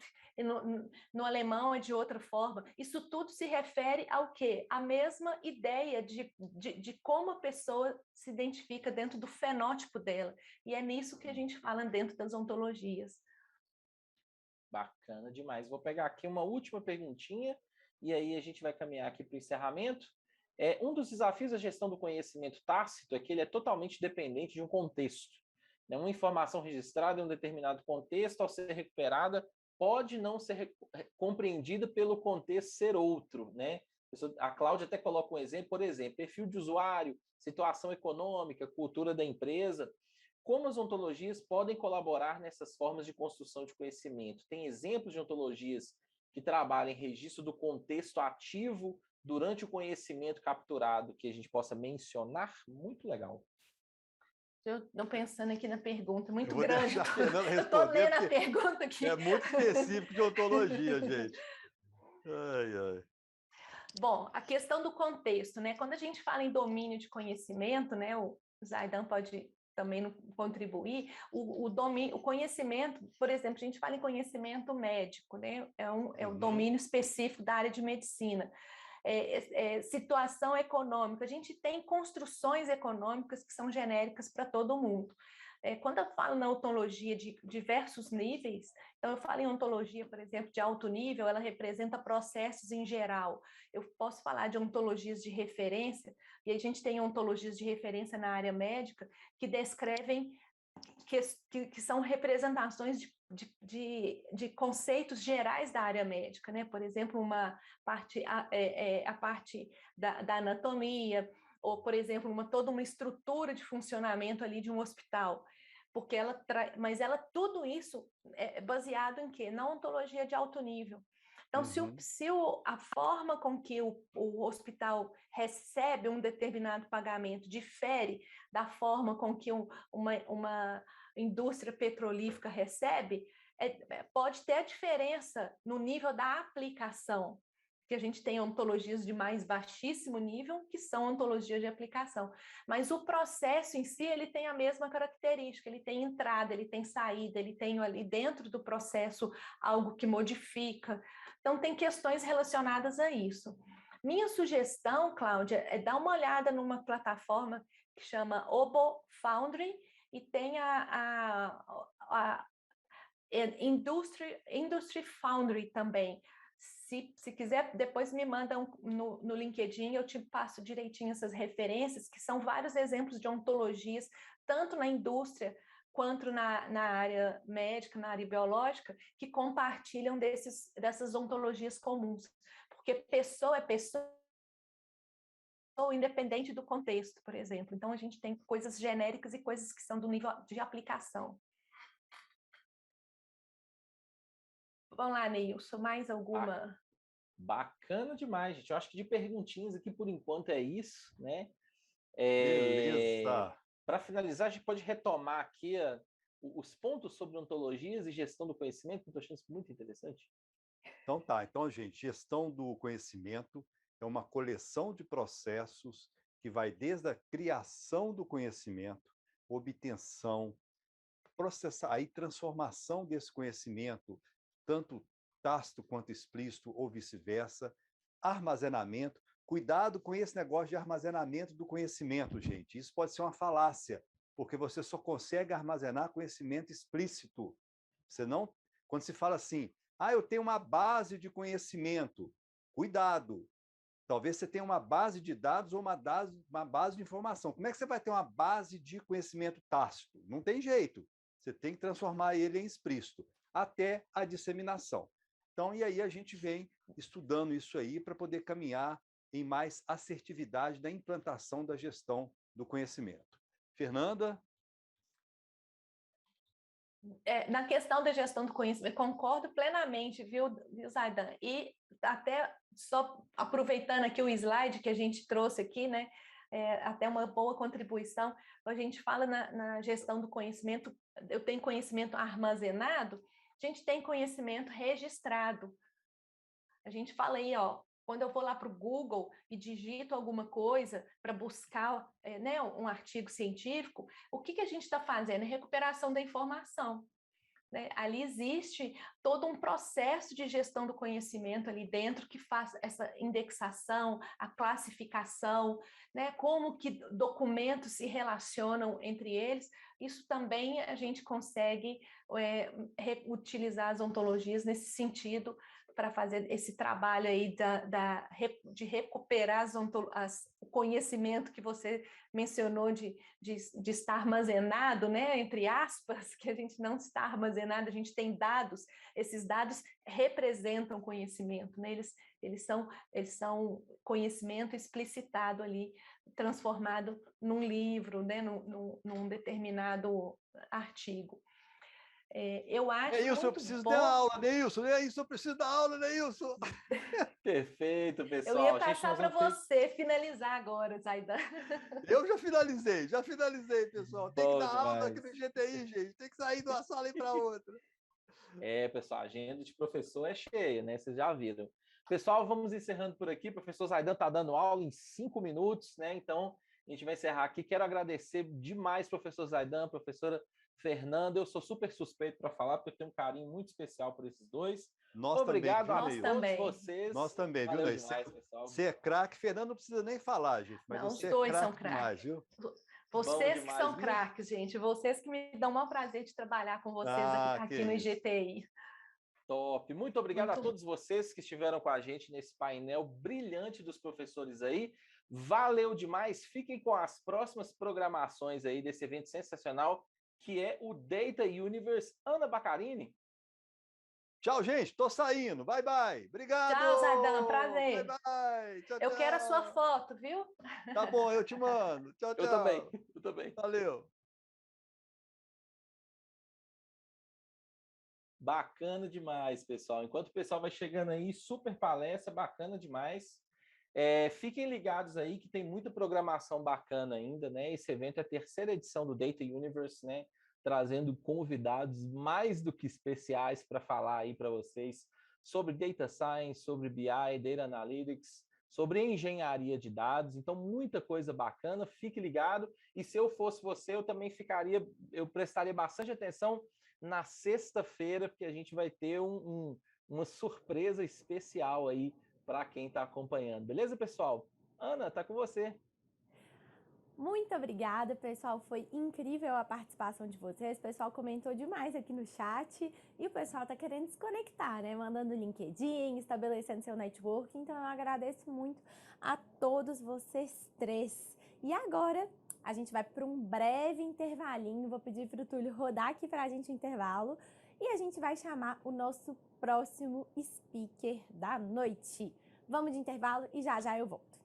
no alemão é de outra forma. Isso tudo se refere ao quê? A mesma ideia de como a pessoa se identifica dentro do fenótipo dela. E é nisso que a gente fala dentro das ontologias. Bacana demais. Vou pegar aqui uma última perguntinha e aí a gente vai caminhar aqui para o encerramento. Um dos desafios da gestão do conhecimento tácito é que ele é totalmente dependente de um contexto. Uma informação registrada em um determinado contexto, ao ser recuperada, pode não ser compreendida pelo contexto ser outro, né? A Cláudia até coloca um exemplo, por exemplo, perfil de usuário, situação econômica, cultura da empresa. Como as ontologias podem colaborar nessas formas de construção de conhecimento? Tem exemplos de ontologias que trabalham em registro do contexto ativo durante o conhecimento capturado que a gente possa mencionar? Muito legal. Eu estou pensando aqui na pergunta, muito grande. Eu estou lendo a pergunta aqui. É muito específico de ontologia, gente. Ai, ai. Bom, a questão do contexto, né? Quando a gente fala em domínio de conhecimento, né? O Zaidan pode também contribuir. O conhecimento, por exemplo, a gente fala em conhecimento médico, né? É um domínio específico da área de medicina. Situação econômica, a gente tem construções econômicas que são genéricas para todo mundo. Quando eu falo na ontologia de diversos níveis, então eu falo em ontologia, por exemplo, de alto nível, ela representa processos em geral. Eu posso falar de ontologias de referência, e a gente tem ontologias de referência na área médica que descrevem que são representações de conceitos gerais da área médica, né? Por exemplo, a parte da anatomia, ou, por exemplo, toda uma estrutura de funcionamento ali de um hospital, porque mas tudo isso é baseado em quê? Na ontologia de alto nível. Então, a forma com que o hospital recebe um determinado pagamento difere da forma com que uma indústria petrolífera recebe, pode ter a diferença no nível da aplicação, que a gente tem ontologias de mais baixíssimo nível, que são ontologias de aplicação. Mas o processo em si, ele tem a mesma característica, ele tem entrada, ele tem saída, ele tem ali dentro do processo algo que modifica. Então, tem questões relacionadas a isso. Minha sugestão, Cláudia, é dar uma olhada numa plataforma que chama Obo Foundry e tem a Industry Foundry também. Se quiser, depois me manda no LinkedIn, eu te passo direitinho essas referências, que são vários exemplos de ontologias, tanto na indústria quanto na área médica, na área biológica, que compartilham dessas ontologias comuns. Porque pessoa é pessoa, independente do contexto, por exemplo. Então, a gente tem coisas genéricas e coisas que são do nível de aplicação. Vamos lá, Neilson, mais alguma? Bacana demais, gente. Eu acho que de perguntinhas aqui, por enquanto, é isso, né? Beleza. Para finalizar, a gente pode retomar aqui os pontos sobre ontologias e gestão do conhecimento, que eu estou achando isso muito interessante. Então tá, então, gente, gestão do conhecimento é uma coleção de processos que vai desde a criação do conhecimento, obtenção, processar, aí transformação desse conhecimento, tanto tácito quanto explícito ou vice-versa, armazenamento. Cuidado com esse negócio de armazenamento do conhecimento, gente. Isso pode ser uma falácia, porque você só consegue armazenar conhecimento explícito. Você não, quando se fala assim, eu tenho uma base de conhecimento. Cuidado. Talvez você tenha uma base de dados ou uma base de informação. Como é que você vai ter uma base de conhecimento tácito? Não tem jeito. Você tem que transformar ele em explícito, até a disseminação. Então, e aí a gente vem estudando isso aí para poder caminhar em mais assertividade da implantação da gestão do conhecimento. Fernanda? Na questão da gestão do conhecimento, concordo plenamente, viu, Zaidan? E até só aproveitando aqui o slide que a gente trouxe aqui, né? Até uma boa contribuição, a gente fala na gestão do conhecimento, eu tenho conhecimento armazenado, a gente tem conhecimento registrado. A gente fala aí, ó, quando eu vou lá para o Google e digito alguma coisa para buscar né, um artigo científico, o que a gente está fazendo? Recuperação da informação. Né? Ali existe todo um processo de gestão do conhecimento ali dentro que faz essa indexação, a classificação, né? Como que documentos se relacionam entre eles. Isso também a gente consegue utilizar as ontologias nesse sentido para fazer esse trabalho aí de recuperar o conhecimento que você mencionou de estar armazenado, né, entre aspas, que a gente não está armazenado, a gente tem dados, esses dados representam conhecimento, né, eles são conhecimento explicitado ali, transformado num livro, né, num determinado artigo. Eu acho Neilson, eu preciso dar aula, Neilson, eu preciso dar aula, Neilson. Perfeito, pessoal. Eu ia passar para você finalizar agora, Zaidan. Eu já finalizei, pessoal. Tem que dar aula aqui no GTI, gente. Tem que sair de uma sala e ir para outra. Pessoal, a agenda de professor é cheia, né? Vocês já viram. Pessoal, vamos encerrando por aqui. O professor Zaidan está dando aula em 5 minutos, né? Então, a gente vai encerrar aqui. Quero agradecer demais, professor Zaidan, professora Fernanda. Eu sou super suspeito para falar, porque eu tenho um carinho muito especial por esses dois. Obrigado a todos vocês. Nós também, viu, Ney? Pessoal. Você é craque. Fernando não precisa nem falar, gente. Mas não, você os dois é são craque demais, viu? Vocês que são craques, gente. Vocês que me dão o maior prazer de trabalhar com vocês aqui no IGTI. Top. Muito obrigado a todos vocês que estiveram com a gente nesse painel brilhante dos professores aí. Valeu demais. Fiquem com as próximas programações aí desse evento sensacional, que é o Data Universe. Ana Baccarini. Tchau, gente. Tô saindo. Bye, bye. Obrigado. Tchau, Zaidan. Prazer. Bye, bye. Tchau, eu quero a sua foto, viu? Tá bom, eu te mando. Tchau, tchau. Eu também. Valeu. Bacana demais, pessoal. Enquanto o pessoal vai chegando aí, super palestra, bacana demais. Fiquem ligados aí que tem muita programação bacana ainda, né? Esse evento é a 3ª edição do Data Universe, né? Trazendo convidados mais do que especiais para falar aí para vocês sobre Data Science, sobre BI, Data Analytics, sobre engenharia de dados. Então, muita coisa bacana. Fique ligado. E se eu fosse você, eu prestaria bastante atenção na sexta-feira, porque a gente vai ter uma surpresa especial aí para quem está acompanhando. Beleza, pessoal? Ana, tá com você. Muito obrigada, pessoal. Foi incrível a participação de vocês. O pessoal comentou demais aqui no chat e o pessoal tá querendo se conectar, né? Mandando LinkedIn, estabelecendo seu network. Então, eu agradeço muito a todos vocês 3. E agora, a gente vai para um breve intervalinho. Vou pedir para o Túlio rodar aqui para a gente o intervalo. E a gente vai chamar o nosso próximo speaker da noite. Vamos de intervalo e já eu volto.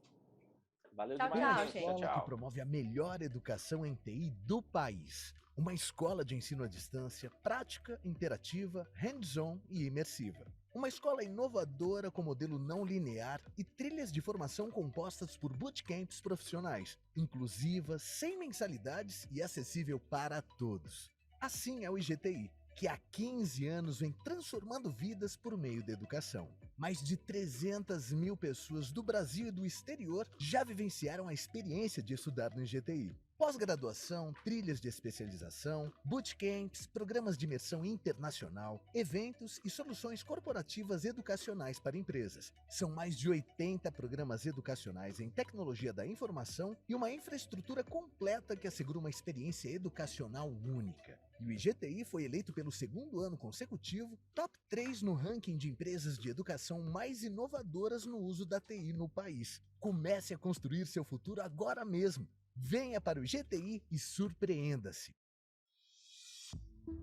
Valeu tchau, demais, gente. Uma escola que promove a melhor educação em TI do país. Uma escola de ensino à distância, prática, interativa, hands-on e imersiva. Uma escola inovadora com modelo não linear e trilhas de formação compostas por bootcamps profissionais, inclusiva, sem mensalidades e acessível para todos. Assim é o IGTI, que há 15 anos vem transformando vidas por meio da educação. Mais de 300 mil pessoas do Brasil e do exterior já vivenciaram a experiência de estudar no IGTI. Pós-graduação, trilhas de especialização, bootcamps, programas de imersão internacional, eventos e soluções corporativas educacionais para empresas. São mais de 80 programas educacionais em tecnologia da informação e uma infraestrutura completa que assegura uma experiência educacional única. E o IGTI foi eleito pelo segundo ano consecutivo top 3 no ranking de empresas de educação mais inovadoras no uso da TI no país. Comece a construir seu futuro agora mesmo. Venha para o IGTI e surpreenda-se.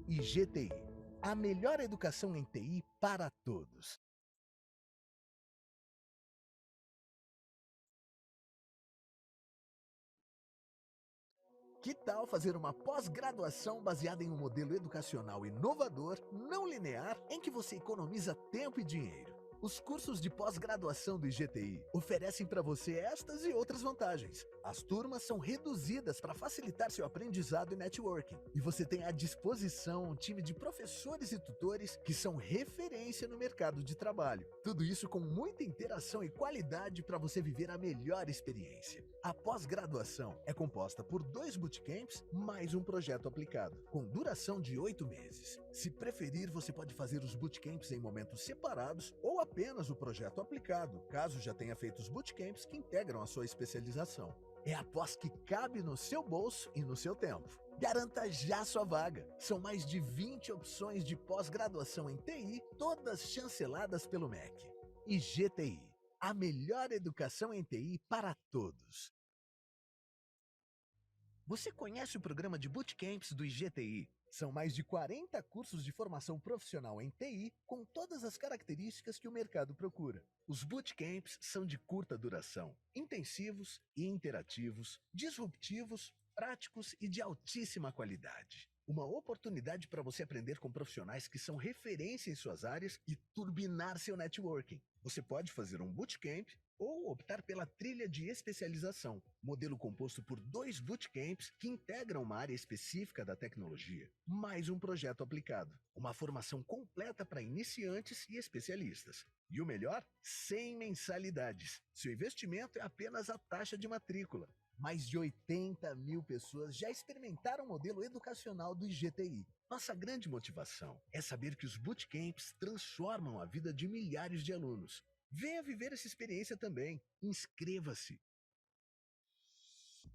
IGTI, a melhor educação em TI para todos. Que tal fazer uma pós-graduação baseada em um modelo educacional inovador, não linear, em que você economiza tempo e dinheiro? Os cursos de pós-graduação do IGTI oferecem para você estas e outras vantagens. As turmas são reduzidas para facilitar seu aprendizado e networking. E você tem à disposição um time de professores e tutores que são referência no mercado de trabalho. Tudo isso com muita interação e qualidade para você viver a melhor experiência. A pós-graduação é composta por 2 bootcamps mais um projeto aplicado, com duração de 8 meses. Se preferir, você pode fazer os bootcamps em momentos separados ou apenas o projeto aplicado, caso já tenha feito os bootcamps que integram a sua especialização. É a pós que cabe no seu bolso e no seu tempo. Garanta já sua vaga. São mais de 20 opções de pós-graduação em TI, todas chanceladas pelo MEC. IGTI, a melhor educação em TI para todos. Você conhece o programa de bootcamps do IGTI? São mais de 40 cursos de formação profissional em TI com todas as características que o mercado procura. Os bootcamps são de curta duração, intensivos e interativos, disruptivos, práticos e de altíssima qualidade. Uma oportunidade para você aprender com profissionais que são referência em suas áreas e turbinar seu networking. Você pode fazer um bootcamp ou optar pela trilha de especialização, modelo composto por 2 bootcamps que integram uma área específica da tecnologia, mais um projeto aplicado, uma formação completa para iniciantes e especialistas. E o melhor, sem mensalidades. Seu investimento é apenas a taxa de matrícula. Mais de 80 mil pessoas já experimentaram o modelo educacional do IGTI. Nossa grande motivação é saber que os bootcamps transformam a vida de milhares de alunos. Venha viver essa experiência também. Inscreva-se.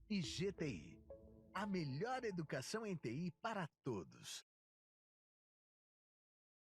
IGTI, a melhor educação em TI para todos.